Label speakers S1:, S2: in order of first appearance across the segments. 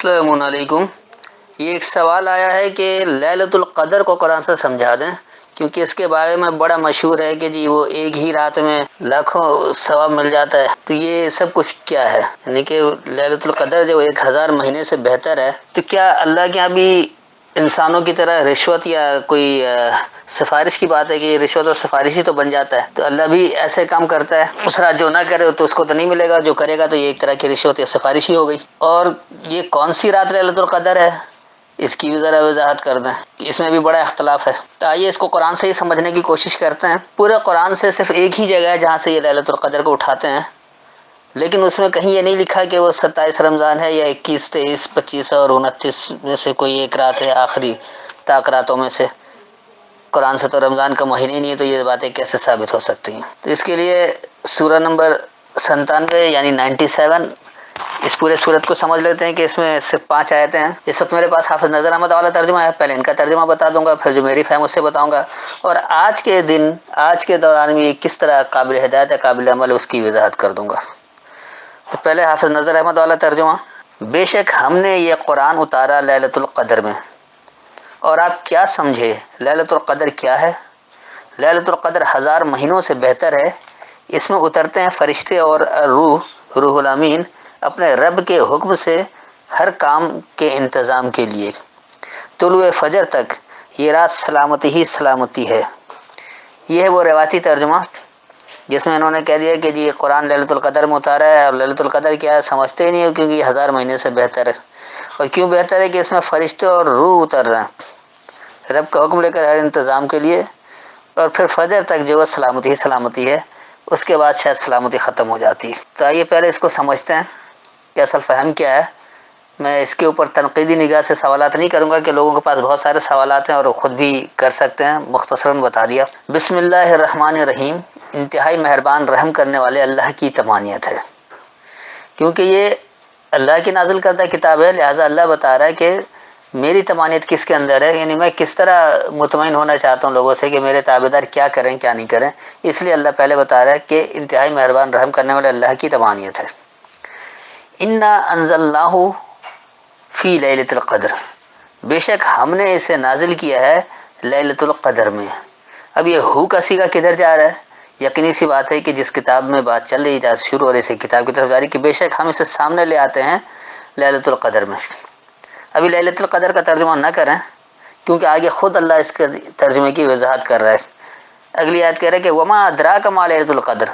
S1: السلام علیکم۔ یہ ایک سوال آیا ہے کہ لیلۃ القدر کو قرآن سے سمجھا دیں، کیونکہ اس کے بارے میں بڑا مشہور ہے کہ جی وہ ایک ہی رات میں لاکھوں ثواب مل جاتا ہے۔ تو یہ سب کچھ کیا ہے؟ یعنی کہ لیلۃ القدر جو 1000 مہینے سے بہتر ہے، تو کیا اللہ کے یہاں بھی انسانوں کی طرح رشوت یا کوئی سفارش کی بات ہے کہ رشوت اور سفارش ہی تو بن جاتا ہے؟ تو اللہ بھی ایسے کام کرتا ہے؟ اس رات جو نہ کرے تو اس کو تو نہیں ملے گا، جو کرے گا تو یہ ایک طرح کی رشوت یا سفارش ہی ہو گئی۔ اور یہ کون سی رات لیلۃ القدر ہے، اس کی بھی ذرا وضاحت کر دیں، اس میں بھی بڑا اختلاف ہے۔ تو آئیے اس کو قرآن سے ہی سمجھنے کی کوشش کرتے ہیں۔ پورے قرآن سے صرف ایک ہی جگہ ہے جہاں سے یہ لیلۃ القدر کو اٹھاتے ہیں، لیکن اس میں کہیں یہ نہیں لکھا کہ وہ 27 رمضان ہے یا 21، 23، 25 اور 29 میں سے کوئی ایک رات ہے، آخری طاق راتوں میں سے۔ قرآن سے تو رمضان کا مہینہ ہی نہیں ہے، تو یہ باتیں کیسے ثابت ہو سکتی ہیں؟ تو اس کے لیے سورہ نمبر 97 یعنی 97، اس پورے سورت کو سمجھ لیتے ہیں کہ اس میں صرف 5 آیتیں ہیں۔ اس وقت میرے پاس حافظ نظر احمد والا ترجمہ ہے، پہلے ان کا ترجمہ بتا دوں گا، پھر جو میری فہم اس سے بتاؤں گا، اور آج کے دن، آج کے دوران بھی کس طرح قابل ہدایت ہے، قابل عمل، اس کی وضاحت کر دوں گا۔ تو پہلے حافظ نظر احمد والا ترجمہ: بے شک ہم نے یہ قرآن اتارا لیلۃ القدر میں، اور آپ کیا سمجھے لیلۃ القدر کیا ہے؟ لیلۃ القدر 1000 مہینوں سے بہتر ہے۔ اس میں اترتے ہیں فرشتے اور روح الامین اپنے رب کے حکم سے ہر کام کے انتظام کے لیے۔ طلوع فجر تک یہ رات سلامتی ہی سلامتی ہے۔ یہ ہے وہ روایتی ترجمہ جس میں انہوں نے کہہ دیا کہ جی یہ قرآن لیلۃ القدر میں اتارا ہے، اور لیلۃ القدر کیا ہے سمجھتے ہی نہیں ہو، کیونکہ یہ 1000 مہینے سے بہتر ہے۔ اور کیوں بہتر ہے؟ کہ اس میں فرشتے اور روح اتر رہے ہیں رب کا حکم لے کر ہر انتظام کے لیے، اور پھر فجر تک جو ہے سلامتی ہی سلامتی ہے، اس کے بعد شاید سلامتی ختم ہو جاتی ہے۔ تو آئیے پہلے اس کو سمجھتے ہیں کہ اصل فہم کیا ہے۔ میں اس کے اوپر تنقیدی نگاہ سے سوالات نہیں کروں گا کہ لوگوں کے پاس بہت سارے سوالات ہیں اور وہ خود بھی کر سکتے ہیں، مختصراً بتا دیا۔ بسم اللہ الرحمن الرحیم، انتہائی مہربان رحم کرنے والے اللہ کی تمانیت ہے۔ کیونکہ یہ اللہ کی نازل کردہ کتاب ہے، لہٰذا اللہ بتا رہا ہے کہ میری تمانیت کس کے اندر ہے، یعنی میں کس طرح مطمئن ہونا چاہتا ہوں لوگوں سے کہ میرے تابعدار کیا کریں کیا نہیں کریں۔ اس لیے اللہ پہلے بتا رہا ہے کہ انتہائی مہربان رحم کرنے والے اللہ کی تمانیت ہے۔ انا انزلناہ فی لیلۃ القدر، بے شک ہم نے اسے نازل کیا ہے لیلۃ القدر میں۔ اب یہ ہو کا صیغہ کدھر جا رہا ہے؟ یقینی سی بات ہے کہ جس کتاب میں بات چل رہی ہے شروع اور اسی کتاب کی طرف جاری کہ بے شک ہم اسے سامنے لے آتے ہیں لیلۃ القدر میں۔ ابھی لیلۃ القدر کا ترجمہ نہ کریں، کیونکہ آگے خود اللہ اس کے ترجمے کی وضاحت کر رہا ہے۔ اگلی آیت کہہ رہا ہے کہ وما ادراک ما لیلۃ القدر،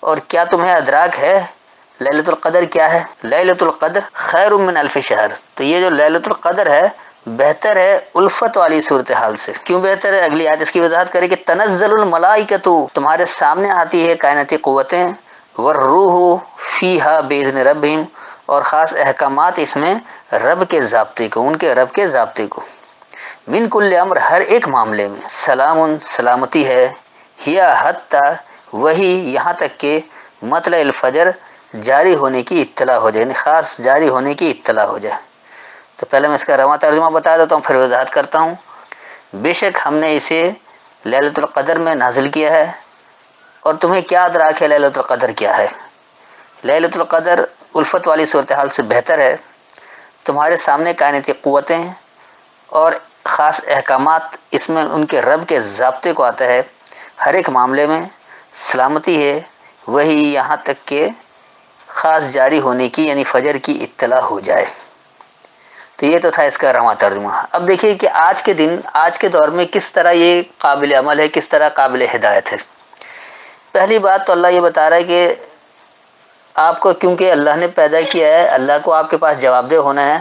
S1: اور کیا تمہیں ادراک ہے لیلۃ القدر کیا ہے؟ لیلۃ القدر خیر من الف شہر، تو یہ جو لیلۃ القدر ہے بہتر ہے الفت والی صورتحال سے۔ کیوں بہتر ہے؟ اگلی آیت اس کی وضاحت کرے کہ تنزل الملائکۃ، تمہارے سامنے آتی ہے کائناتی قوتیں، والروح فیہا باذن ربہم، اور خاص احکامات اس میں رب کے ضابطے کو، ان کے رب کے ضابطے کو، من کل امر، ہر ایک معاملے میں، سلام، سلامتی ہے، ہیا حتی، وہی یہاں تک کہ مطلع الفجر، جاری ہونے کی اطلاع ہو جائے، یعنی خاص جاری ہونے کی اطلاع ہو جائے۔ تو پہلے میں اس کا رواں ترجمہ بتا دیتا ہوں، پھر وضاحت کرتا ہوں۔ بے شک ہم نے اسے لیلۃ القدر میں نازل کیا ہے، اور تمہیں کیا ادراک ہے لیلۃ القدر کیا ہے؟ لیلۃ القدر الفت والی صورتحال سے بہتر ہے۔ تمہارے سامنے کائناتی قوتیں اور خاص احکامات اس میں ان کے رب کے ضابطے کو آتا ہے، ہر ایک معاملے میں سلامتی ہے، وہی یہاں تک کہ خاص جاری ہونے کی یعنی فجر کی اطلاع ہو جائے۔ تو یہ تو تھا اس کا رواں ترجمہ۔ اب دیکھیے کہ آج کے دن، آج کے دور میں کس طرح یہ قابل عمل ہے، کس طرح قابل ہدایت ہے۔ پہلی بات تو اللہ یہ بتا رہا ہے کہ آپ کو کیونکہ اللہ نے پیدا کیا ہے، اللہ کو آپ کے پاس جواب دہ ہونا ہے،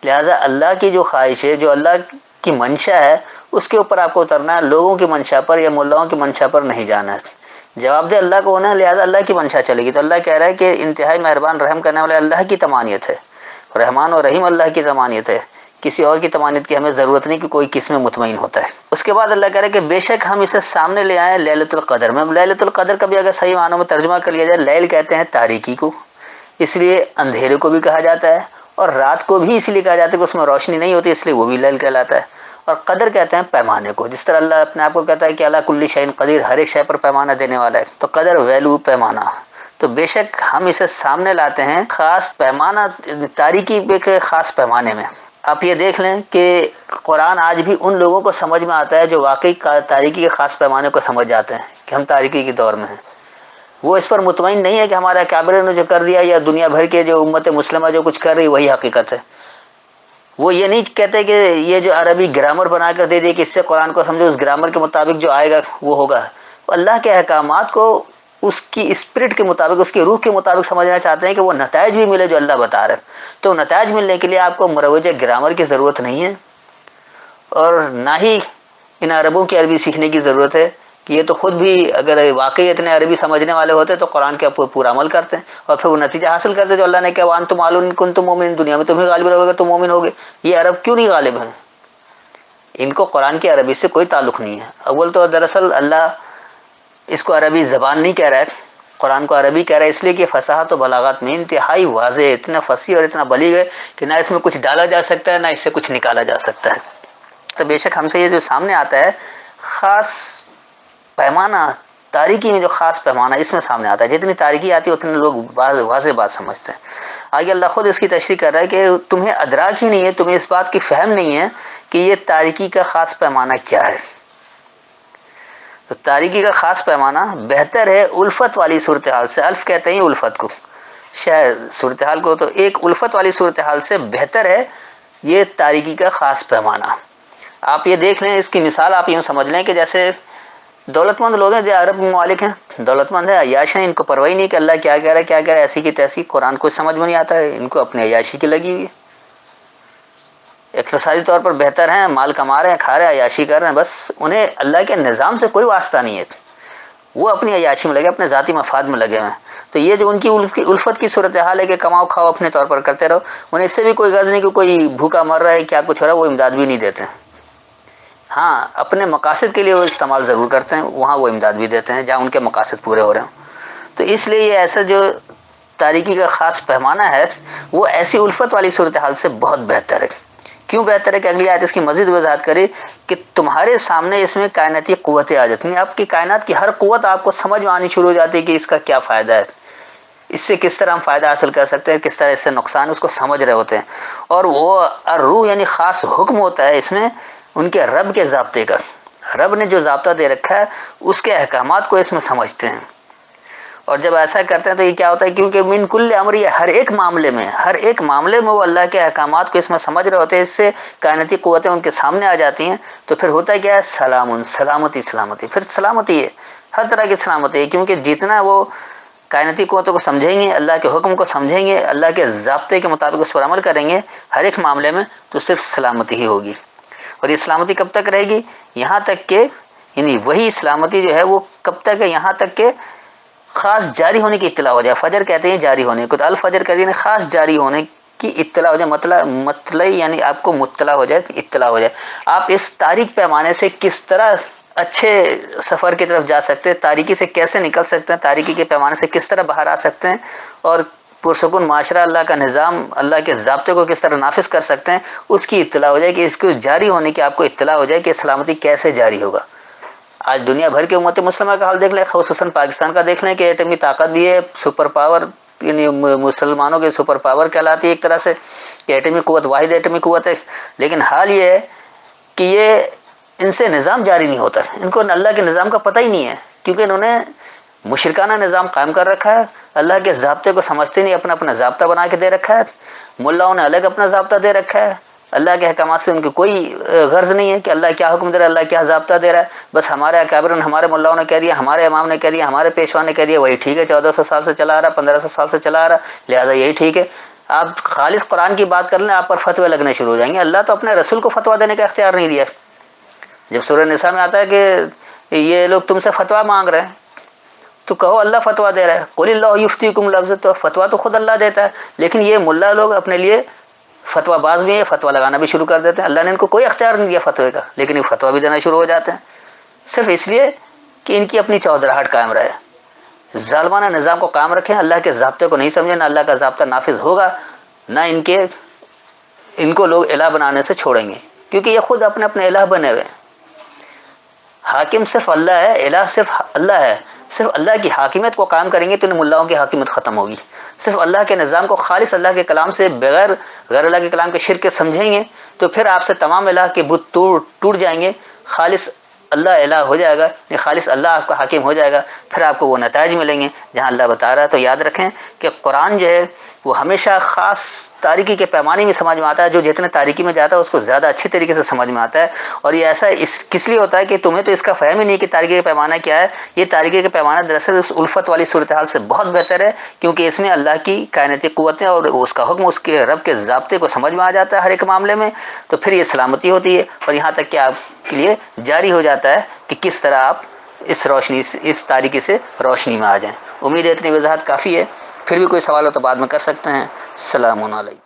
S1: لہٰذا اللہ کی جو خواہش ہے، جو اللہ کی منشا ہے، اس کے اوپر آپ کو اترنا ہے، لوگوں کی منشا پر یا ملاؤں کی منشا پر نہیں جانا ہے۔ جواب دہ اللہ کو ہونا ہے، لہٰذا اللہ کی منشا چلے گی۔ تو اللہ کہہ رہا ہے کہ انتہائی مہربان رحم کرنے والے اللہ کی تمانیت ہے، رحمان اور رحیم اللہ کی تمانیت ہے، کسی اور کی تمانیت کی ہمیں ضرورت نہیں کہ کوئی کس میں مطمئن ہوتا ہے۔ اس کے بعد اللہ کہہ رہا ہے کہ بے شک ہم اسے سامنے لے آئے لیلۃ القدر میں۔ لیلۃ القدر کا بھی اگر صحیح معنوں میں ترجمہ کر لیا جائے، لیل کہتے ہیں تاریکی کو، اس لیے اندھیرے کو بھی کہا جاتا ہے، اور رات کو بھی اس لیے کہا جاتا ہے کہ اس میں روشنی نہیں ہوتی، اس لیے وہ بھی لیل کہلاتا ہے۔ اور قدر کہتے ہیں پیمانے کو، جس طرح اللہ اپنے آپ کو کہتا ہے کہ اللہ کل شیء قدیر، ہر ایک شے پر پیمانہ دینے والا ہے، تو قدر ویلو پیمانہ۔ تو بے شک ہم اسے سامنے لاتے ہیں خاص پیمانہ، تاریکی کے خاص پیمانے میں۔ آپ یہ دیکھ لیں کہ قرآن آج بھی ان لوگوں کو سمجھ میں آتا ہے جو واقعی تاریکی کے خاص پیمانے کو سمجھ جاتے ہیں کہ ہم تاریکی کے دور میں ہیں۔ وہ اس پر مطمئن نہیں ہے کہ ہمارے اکابر نے جو کر دیا یا دنیا بھر کے جو امت مسلمہ جو کچھ کر رہی وہی حقیقت ہے۔ وہ یہ نہیں کہتے کہ یہ جو عربی گرامر بنا کر دے دی کہ اس سے قرآن کو سمجھو، اس گرامر کے مطابق جو آئے گا وہ ہوگا۔ اللہ کے احکامات کو اس کی اسپرٹ کے مطابق، اس کی روح کے مطابق سمجھنا چاہتے ہیں کہ وہ نتائج بھی ملے جو اللہ بتا رہے ہیں۔ تو نتائج ملنے کے لیے آپ کو مروج گرامر کی ضرورت نہیں ہے، اور نہ ہی ان عربوں کی عربی سیکھنے کی ضرورت ہے کہ یہ تو خود بھی اگر واقعی اتنے عربی سمجھنے والے ہوتے تو قرآن کے پورا عمل کرتے ہیں اور پھر وہ نتیجہ حاصل کرتے جو اللہ نے کہا وان تم معلوم کن تم مومن، دنیا میں تمہیں غالب رہو گے تم مومن ہوگے۔ یہ عرب کیوں نہیں غالب ہیں؟ ان کو قرآن کی عربی سے کوئی تعلق نہیں ہے۔ اول تو دراصل اللہ اس کو عربی زبان نہیں کہہ رہا ہے، قرآن کو عربی کہہ رہا ہے اس لیے کہ فصاحت و بلاغت میں انتہائی واضح، اتنا فصیح اور اتنا بلیغ ہے کہ نہ اس میں کچھ ڈالا جا سکتا ہے نہ اس سے کچھ نکالا جا سکتا ہے۔ تو بے شک ہم سے یہ جو سامنے آتا ہے خاص پیمانہ، تاریکی میں جو خاص پیمانہ اس میں سامنے آتا ہے، جتنی تاریکی آتی ہے اتنے لوگ واضح بات سمجھتے ہیں۔ آگے اللہ خود اس کی تشریح کر رہا ہے کہ تمہیں ادراک ہی نہیں ہے، تمہیں اس بات کی فہم نہیں ہے کہ یہ تاریکی کا خاص پیمانہ کیا ہے۔ تو تاریکی کا خاص پیمانہ بہتر ہے الفت والی صورتحال سے، الف کہتے ہیں الفت کو، شہر صورتحال کو، تو ایک الفت والی صورتحال سے بہتر ہے یہ تاریکی کا خاص پیمانہ۔ آپ یہ دیکھ لیں، اس کی مثال آپ یوں سمجھ لیں کہ جیسے دولت مند لوگ ہیں جو عرب ممالک ہیں، دولت مند ہیں، عیاش ہیں، ان کو پرواہ نہیں کہ اللہ کیا کہہ رہا ہے کیا کہہ رہا ہے، ایسی کی تیسی، قرآن کو سمجھ میں نہیں آتا ہے، ان کو اپنی عیاشی کی لگی ہوئی ہے، اقتصادی طور پر بہتر ہیں، مال کما رہے ہیں، کھا رہے ہیں، عیاشی کر رہے ہیں، بس انہیں اللہ کے نظام سے کوئی واسطہ نہیں ہے، وہ اپنی عیاشی میں لگے، اپنے ذاتی مفاد میں لگے ہوئے ہیں۔ تو یہ جو ان کی الفت کی صورتحال ہے کہ کماؤ کھاؤ اپنے طور پر کرتے رہو، انہیں اس سے بھی کوئی غرض نہیں کہ کوئی بھوکا مر رہا ہے کیا کچھ ہو رہا ہے، وہ امداد بھی نہیں دیتے ہیں۔ ہاں اپنے مقاصد کے لیے وہ استعمال ضرور کرتے ہیں، وہاں وہ امداد بھی دیتے ہیں جہاں ان کے مقاصد پورے ہو رہے ہیں۔ تو اس لیے یہ ایسا جو تاریکی کا خاص پیمانہ ہے وہ ایسی الفت والی صورتحال سے بہت بہتر ہے۔ کیوں بہتر ہے کہ اگلی آیت اس کی مزید وضاحت کرے کہ تمہارے سامنے اس میں کائناتی قوتیں آ جاتی ہیں، آپ کی کائنات کی ہر قوت آپ کو سمجھ میں آنی شروع ہو جاتی ہے کہ اس کا کیا فائدہ ہے، اس سے کس طرح ہم فائدہ حاصل کر سکتے ہیں، کس طرح اس سے نقصان، اس کو سمجھ رہے ہوتے ہیں۔ اور وہ روح یعنی خاص حکم ہوتا ہے اس میں ان کے رب کے ضابطے کا، رب نے جو ضابطہ دے رکھا ہے اس کے احکامات کو اس میں سمجھتے ہیں۔ اور جب ایسا کرتے ہیں تو یہ کیا ہوتا ہے، کیونکہ من کل امر، ہر ایک معاملے میں وہ اللہ کے احکامات کو اس میں سمجھ رہے ہوتے ہیں، اس سے کائناتی قوتیں ان کے سامنے آ جاتی ہیں، تو پھر ہوتا ہے کیا ہے، سلامتی، پھر سلامتی ہے، ہر طرح کی سلامتی ہے، کیونکہ جتنا وہ کائناتی قوتوں کو سمجھیں گے، اللہ کے حکم کو سمجھیں گے، اللہ کے ضابطے کے مطابق اس پر عمل کریں گے ہر ایک معاملے میں، تو صرف سلامتی ہی ہوگی۔ اور یہ سلامتی کب تک رہے گی، یہاں تک کہ یعنی وہی سلامتی جو ہے وہ کب تک ہے، یہاں تک کہ خاص جاری ہونے کی اطلاع ہو جائے۔ فجر کہتے ہیں جاری ہونے کو، تو الفجر کہتے ہیں خاص جاری ہونے کی اطلاع ہو جائے، مطلع یعنی آپ کو مطلع ہو جائے، اطلاع ہو جائے، آپ اس تاریک پیمانے سے کس طرح اچھے سفر کی طرف جا سکتے ہیں، تاریکی سے کیسے نکل سکتے ہیں، تاریکی کے پیمانے سے کس طرح باہر آ سکتے ہیں، اور پرسکون معاشرہ، اللہ کا نظام، اللہ کے ضابطے کو کس طرح نافذ کر سکتے ہیں، اس کی اطلاع ہو جائے کہ اس کو جاری ہونے کی آپ کو اطلاع ہو جائے کہ سلامتی کیسے جاری ہوگا۔ آج دنیا بھر کے امت مسلمہ کا حال دیکھ لیں، خصوصاً پاکستان کا دیکھ لیں کہ ایٹمی طاقت بھی ہے، سپر پاور، یعنی مسلمانوں کے سپر پاور کہلاتی ہے ایک طرح سے، کہ ایٹمی قوت، واحد ایٹمی قوت ہے، لیکن حال یہ ہے کہ یہ ان سے نظام جاری نہیں ہوتا، ان کو اللہ کے نظام کا پتہ ہی نہیں ہے، کیونکہ انہوں نے مشرکانہ نظام قائم کر رکھا ہے، اللہ کے ضابطے کو سمجھتے نہیں، اپنا اپنا ضابطہ بنا کے دے رکھا ہے، ملاؤں نے الگ اپنا ضابطہ دے رکھا ہے، اللہ کے احکامات سے ان کی کوئی غرض نہیں ہے کہ اللہ کیا حکم دے رہا ہے، اللہ کیا ضابطہ دے رہا ہے، بس ہمارے اکابر نے، ہمارے ملاؤں نے کہہ دیا، ہمارے امام نے کہہ دیا، ہمارے پیشوا نے کہہ دیا، وہی ٹھیک ہے، 1400 سال سے چلا آ رہا، 1500 سال سے چلا آ رہا، لہٰذا یہی ٹھیک ہے۔ آپ خالص قرآن کی بات کر لیں، آپ پر فتوے لگنے شروع ہو جائیں گے۔ اللہ تو اپنے رسول کو فتویٰ دینے کا اختیار نہیں دیا۔ جب سورہ نساء میں آتا ہے کہ یہ لوگ تم سے فتویٰ مانگ رہے ہیں، تو کہو اللہ فتویٰ دے رہا ہے، قل اللہ یفتیکم، لفظ تو فتویٰ تو خود اللہ دیتا ہے، لیکن یہ ملا لوگ اپنے لیے فتویٰ باز بھی ہے، فتویٰ لگانا بھی شروع کر دیتے ہیں۔ اللہ نے ان کو کوئی اختیار نہیں دیا فتوے کا، لیکن یہ فتویٰ بھی دینا شروع ہو جاتے ہیں، صرف اس لیے کہ ان کی اپنی چودراہٹ قائم رہے، ظالمانہ نظام کو قائم رکھیں، اللہ کے ضابطے کو نہیں سمجھیں، نہ اللہ کا ضابطہ نافذ ہوگا، نہ ان کو لوگ الہ بنانے سے چھوڑیں گے، کیونکہ یہ خود اپنے اپنے الہ بنے ہوئے ہیں۔ حاکم صرف اللہ ہے، الہ صرف اللہ ہے، صرف اللہ کی حاکمیت کو قائم کریں گے تو ان ملاؤں کی حاکمیت ختم ہوگی. صرف اللہ کے نظام کو خالص اللہ کے کلام سے بغیر غیر اللہ کے کلام کے شرک کے سمجھیں گے تو پھر آپ سے تمام الہ کے بت ٹوٹ جائیں گے. خالص اللہ الہ ہو جائے گا، خالص اللہ آپ کا حاکم ہو جائے گا. پھر آپ کو وہ نتائج ملیں گے جہاں اللہ بتا رہا ہے. تو یاد رکھیں کہ قرآن جو ہے وہ ہمیشہ خاص تاریکی کے پیمانے میں سمجھ میں آتا ہے. جو جتنے تاریکی میں جاتا ہے اس کو زیادہ اچھی طریقے سے سمجھ میں آتا ہے. اور یہ ایسا کس لیے ہوتا ہے کہ تمہیں تو اس کا فہم ہی نہیں کہ تاریکی کا پیمانہ کیا ہے. یہ تاریکی کا پیمانہ دراصل اس الفت والی صورتحال سے بہت بہتر ہے، کیونکہ اس میں اللہ کی کائناتی قوتیں اور اس کا حکم، اس کے رب کے ضابطے کو سمجھ میں آ جاتا ہے ہر ایک معاملے میں. تو پھر یہ سلامتی ہوتی ہے، اور یہاں تک کہ آپ کے لیے جاری ہو جاتا ہے کہ کس طرح آپ اس تاریکی سے روشنی میں آ جائیں. امید ہے اتنی وضاحت کافی ہے. پھر بھی کوئی سوال ہو تو بعد میں کر سکتے ہیں. السلام علیکم.